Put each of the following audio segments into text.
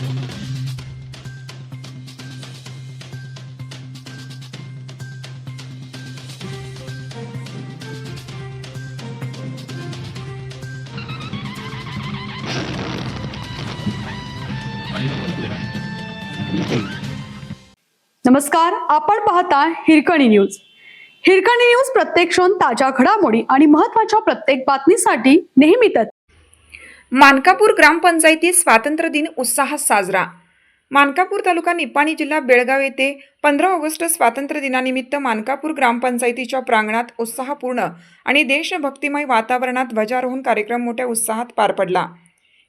नमस्कार, आपण पाहता हिरकणी न्यूज. हिरकणी न्यूज प्रत्येक क्षण ताज्या घडामोडी आणि महत्त्वाच्या प्रत्येक बातमीसाठी नेहमीच. मानकापूर ग्रामपंचायतीत स्वातंत्र्य दिन उत्साहात साजरा. मानकापूर तालुका निपाणी जिल्हा बेळगाव येथे 15 ऑगस्ट स्वातंत्र्य दिनानिमित्त मानकापूर ग्रामपंचायतीच्या प्रांगणात उत्साहपूर्ण आणि देशभक्तिमय वातावरणात ध्वजारोहण कार्यक्रम मोठ्या उत्साहात पार पडला.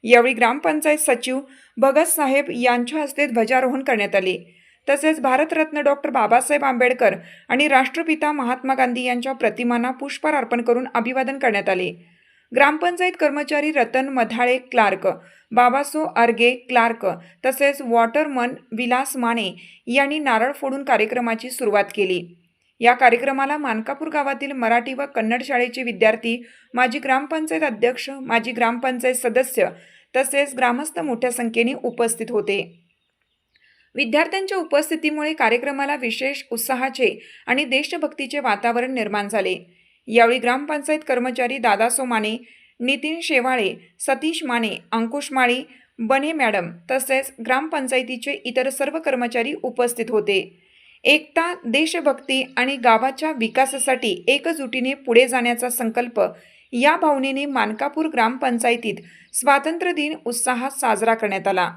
यावेळी ग्रामपंचायत सचिव भगत साहेब यांच्या हस्ते ध्वजारोहण करण्यात आले. तसेच भारतरत्न डॉक्टर बाबासाहेब आंबेडकर आणि राष्ट्रपिता महात्मा गांधी यांच्या प्रतिमांना पुष्पहार अर्पण करून अभिवादन करण्यात आले. ग्रामपंचायत कर्मचारी रतन मधाळे क्लार्क, बाबासो अर्गे क्लार्क तसेच वॉटरमन विलास माने यांनी नारळ फोडून कार्यक्रमाची सुरुवात केली. या कार्यक्रमाला मानकापूर गावातील मराठी व कन्नड शाळेचे विद्यार्थी, माजी ग्रामपंचायत अध्यक्ष, माजी ग्रामपंचायत सदस्य तसेच ग्रामस्थ मोठ्या संख्येने उपस्थित होते. विद्यार्थ्यांच्या उपस्थितीमुळे कार्यक्रमाला विशेष उत्साहाचे आणि देशभक्तीचे वातावरण निर्माण झाले. यावेळी ग्रामपंचायत कर्मचारी दादासो माने, नितीन शेवाळे, सतीश माने, अंकुश माळी, बने मॅडम तसेच ग्रामपंचायतीचे इतर सर्व कर्मचारी उपस्थित होते. एकता, देशभक्ती आणि गावाच्या विकासासाठी एकजुटीने पुढे जाण्याचा संकल्प या भावनेने मानकापूर ग्रामपंचायतीत स्वातंत्र्य दिन उत्साहात साजरा करण्यात आला.